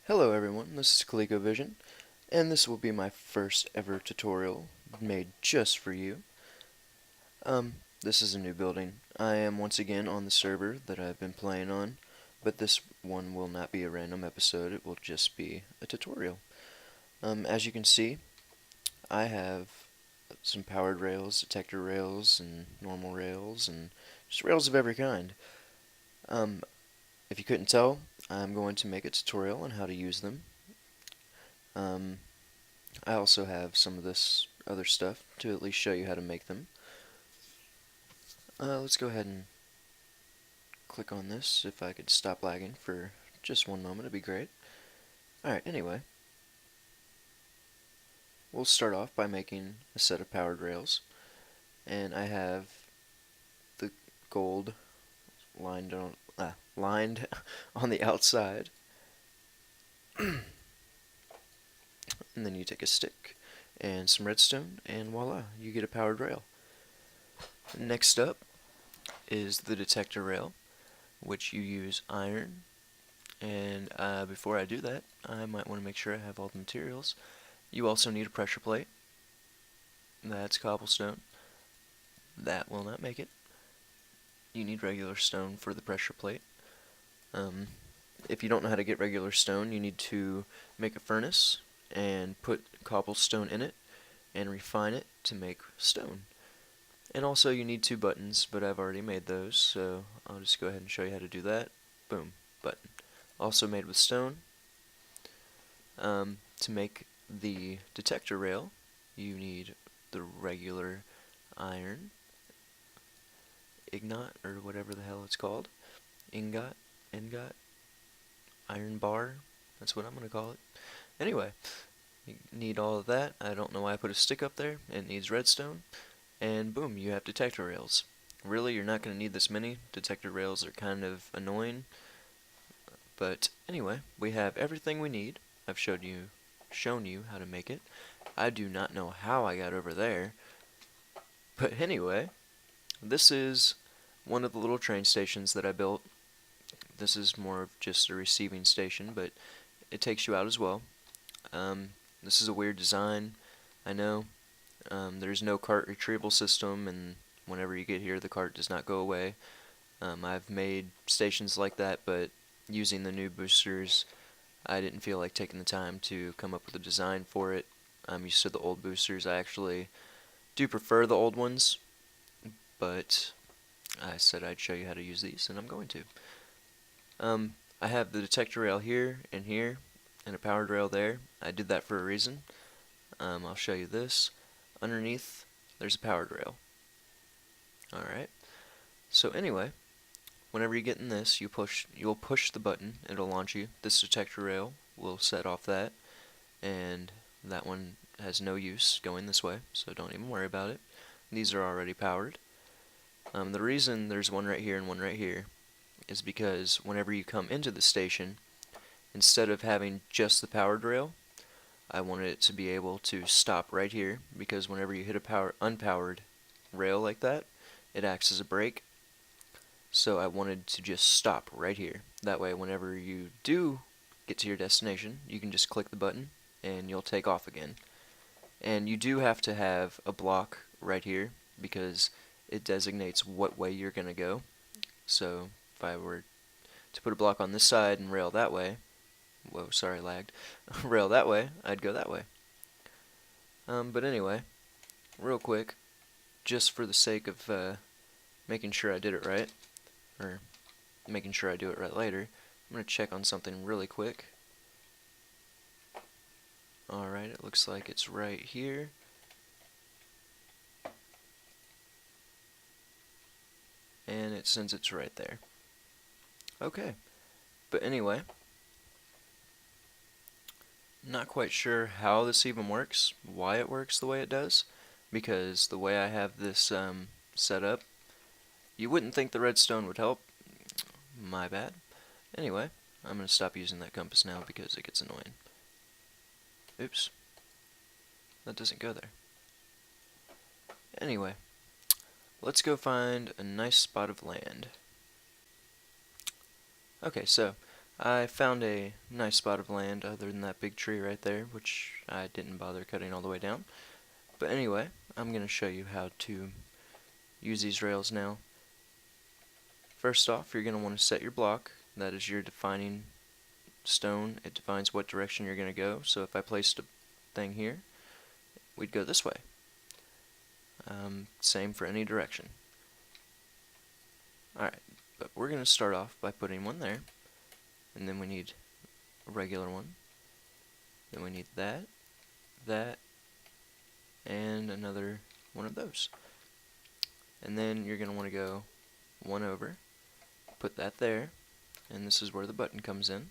Hello everyone, this is ColecoVision, and this will be my first ever tutorial made just for you. This is a new building. I am once again on the server that I've been playing on, but this one will not be a random episode, it will just be a tutorial. As you can see, I have some powered rails, detector rails, and normal rails, and just rails of every kind. Um, if you couldn't tell, I'm going to make a tutorial on how to use them. Um, I also have some of this other stuff to at least show you how to make them. Let's go ahead and click on this. If I could stop lagging for just one moment, it'd be great. Alright, anyway, we'll start off by making a set of powered rails. And I have the gold lined on the outside. And then you take a stick and some redstone, and voila, you get a powered rail. Next up is the detector rail, which you use iron. And before I do that, I might want to make sure I have all the materials. You also need a pressure plate. That's cobblestone. That will not make it. You need regular stone for the pressure plate. If you don't know how to get regular stone, you need to make a furnace and put cobblestone in it and refine it to make stone. And also you need two buttons, but I've already made those, so I'll just go ahead and show you how to do that. Boom, button. Also made with stone. To make the detector rail, you need the regular iron, ignot, or whatever the hell it's called, ingot, iron bar, that's what I'm going to call it. Anyway, you need all of that. I don't know why I put a stick up there. It needs redstone, and boom, you have detector rails. Really, you're not going to need this many. Detector rails are kind of annoying, but anyway, we have everything we need. I've shown you how to make it. I do not know how I got over there, but anyway, this is one of the little train stations that I built. This is more of just a receiving station, but it takes you out as well. This is a weird design, I know. There's no cart retrieval system, and whenever you get here, the cart does not go away. I've made stations like that, but using the new boosters, I didn't feel like taking the time to come up with a design for it. I'm used to the old boosters. I actually do prefer the old ones, but I said I'd show you how to use these, and I'm going to. I have the detector rail here, and a powered rail there. I did that for a reason. I'll show you this. Underneath, there's a powered rail. Alright. So anyway, whenever you get in this, you'll push the button, it'll launch you. This detector rail will set off that, and that one has no use going this way, so don't even worry about it. These are already powered. The reason there's one right here and one right here is because whenever you come into the station, instead of having just the powered rail, I wanted it to be able to stop right here, because whenever you hit a unpowered rail like that, it acts as a brake. So I wanted to just stop right here. That way, whenever you do get to your destination, you can just click the button and you'll take off again. And you do have to have a block right here because it designates what way you're going to go. So if I were to put a block on this side and rail that way, whoa, sorry, lagged, rail that way, I'd go that way. But anyway, real quick, just for the sake of making sure I did it right, or making sure I do it right later, I'm going to check on something really quick. Alright, it looks like it's right here. And it says it's right there. Okay, but anyway, not quite sure how this even works, why it works the way it does, because the way I have this set up, you wouldn't think the redstone would help. My bad. Anyway, I'm going to stop using that compass now because it gets annoying. Oops. That doesn't go there. Anyway, let's go find a nice spot of land. Okay, so I found a nice spot of land other than that big tree right there, which I didn't bother cutting all the way down. But anyway, I'm going to show you how to use these rails now. First off, you're going to want to set your block. That is your defining stone. It defines what direction you're going to go. So if I placed a thing here, we'd go this way. Same for any direction. Alright, but we're going to start off by putting one there, and then we need a regular one. Then we need that, and another one of those. And then you're going to want to go one over, put that there, and this is where the button comes in.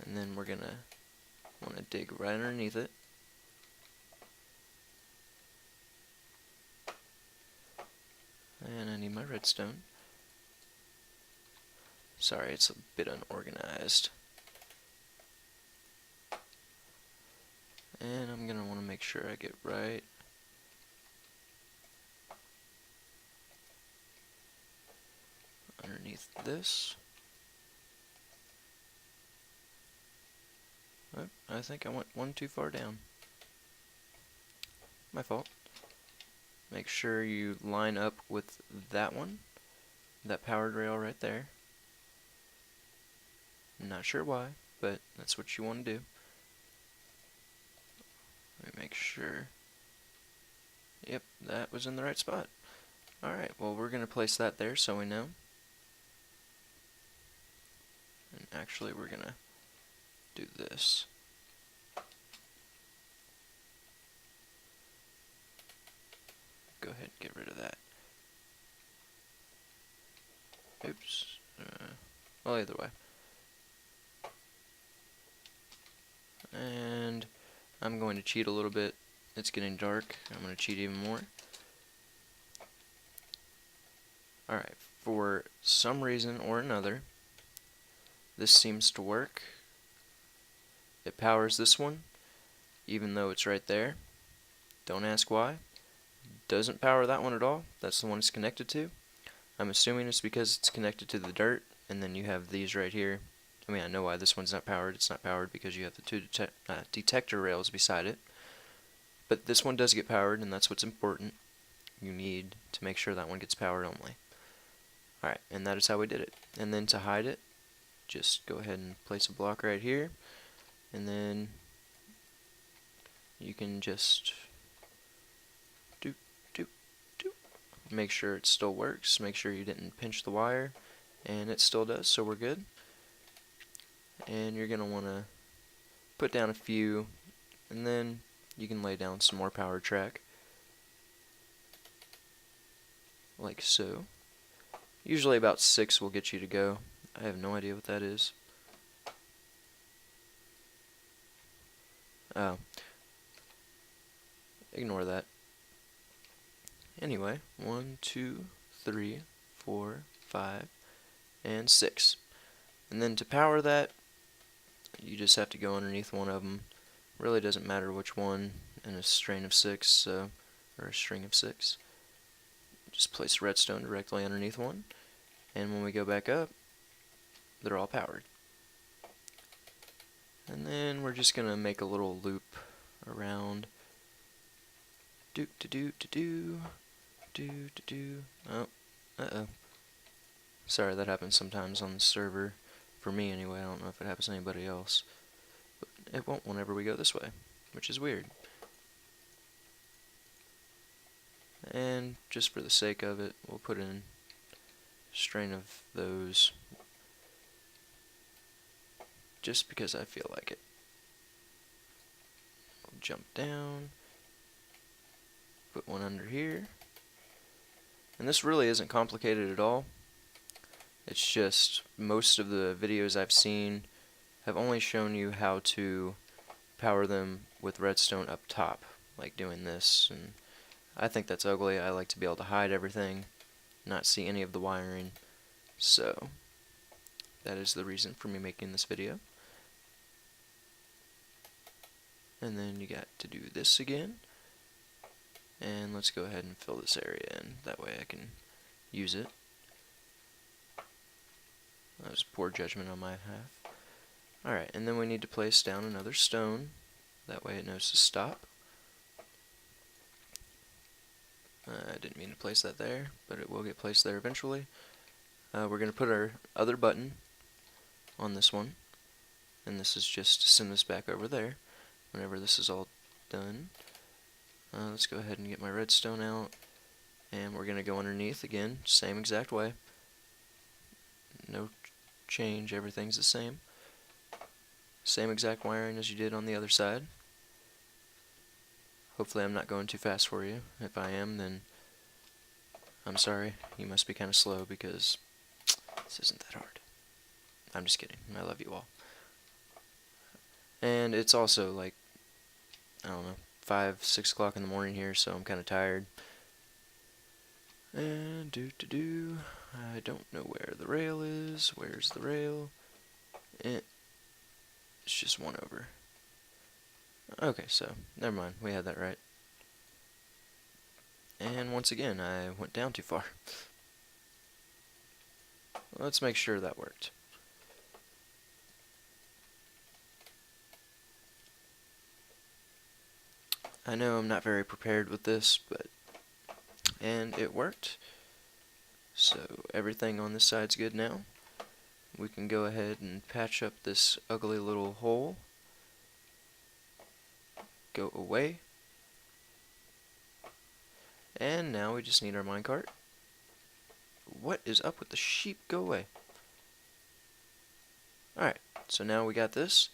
And then we're going to want to dig right underneath it. And I need my redstone. Sorry, it's a bit unorganized. And I'm going to want to make sure I get right underneath this. Oh, I think I went one too far down. My fault. Make sure you line up with that one, that powered rail right there. I'm not sure why, but that's what you want to do. Let me make sure. Yep, that was in the right spot. Alright, well we're going to place that there so we know. And actually we're going to do this. Go ahead and get rid of that. Oops. Well, either way. And I'm going to cheat a little bit. It's getting dark. I'm going to cheat even more. Alright, for some reason or another, this seems to work. It powers this one, even though it's right there. Don't ask why. Doesn't power that one at all. That's the one it's connected to. I'm assuming it's because it's connected to the dirt, and then you have these right here. I mean, I know why this one's not powered. It's not powered because you have the two detector rails beside it. But this one does get powered, and that's what's important. You need to make sure that one gets powered only. Alright, and that is how we did it. And then to hide it, just go ahead and place a block right here, and then you can just make sure it still works, make sure you didn't pinch the wire, and it still does, so we're good. And you're going to want to put down a few, and then you can lay down some more power track, like so. Usually about 6 will get you to go. I have no idea what that is. Oh. Ignore that. Anyway, 1, 2, 3, 4, 5, and 6. And then to power that, you just have to go underneath one of them. Really doesn't matter which one in a string of 6, or a string of 6. Just place redstone directly underneath one, and when we go back up, they're all powered. And then we're just going to make a little loop around. Oh, uh-oh. Sorry, that happens sometimes on the server. For me, anyway. I don't know if it happens to anybody else. But it won't whenever we go this way, which is weird. And just for the sake of it, we'll put in a string of those. Just because I feel like it. We'll jump down. Put one under here. And this really isn't complicated at all. It's just most of the videos I've seen have only shown you how to power them with redstone up top, like doing this, and I think that's ugly. I like to be able to hide everything, not see any of the wiring, so that is the reason for me making this video. And then you got to do this again. And let's go ahead and fill this area in. That way I can use it. That was poor judgment on my half. Alright, and then we need to place down another stone. That way it knows to stop. I didn't mean to place that there, but it will get placed there eventually. We're going to put our other button on this one, and this is just to send this back over there whenever this is all done. Let's go ahead and get my redstone out, and we're going to go underneath again, same exact way. No change, everything's the same. Same exact wiring as you did on the other side. Hopefully I'm not going too fast for you. If I am, then I'm sorry. You must be kind of slow because this isn't that hard. I'm just kidding. I love you all. And it's also like, I don't know, 5, 6 o'clock in the morning here, so I'm kind of tired. And I don't know where the rail is. Where's the rail? It's just one over. Okay, so never mind. We had that right. And once again, I went down too far. Let's make sure that worked. I know I'm not very prepared with this, and it worked. So everything on this side's good now. We can go ahead and patch up this ugly little hole. Go away. And now we just need our minecart. What is up with the sheep? Go away. Alright, so now we got this.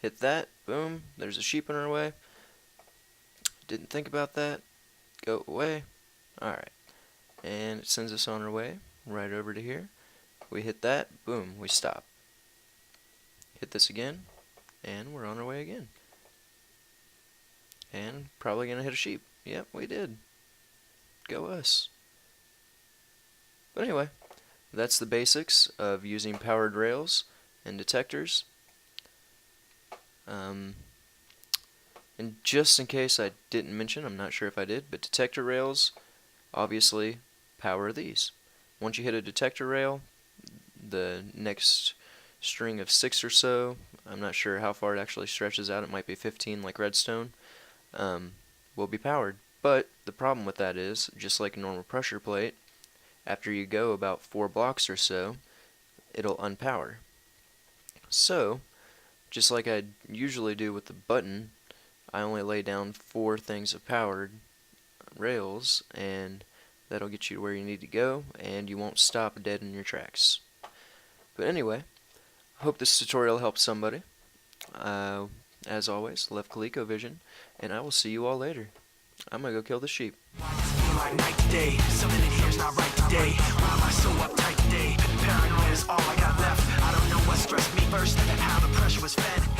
Hit that. Boom. There's a sheep in our way. Didn't think about that. Go away. Alright. And it sends us on our way right over to here. We hit that. Boom. We stop. Hit this again. And we're on our way again. And probably gonna hit a sheep. Yep, we did. Go us. But anyway, that's the basics of using powered rails and detectors. And just in case I didn't mention, I'm not sure if I did, but detector rails obviously power these. Once you hit a detector rail, the next string of 6 or so, I'm not sure how far it actually stretches out, it might be 15 like redstone, will be powered. But the problem with that is, just like a normal pressure plate, after you go about 4 blocks or so, it'll unpower. So, just like I usually do with the button, I only lay down 4 things of powered rails, and that'll get you to where you need to go, and you won't stop dead in your tracks. But anyway, hope this tutorial helps somebody. As always, left ColecoVision, and I will see you all later. I'm gonna go kill the sheep. Like night to day, something in here's not right today. Why am I so uptight today? Paranoia is all I got left. I don't know what stressed me first, how the pressure was fed.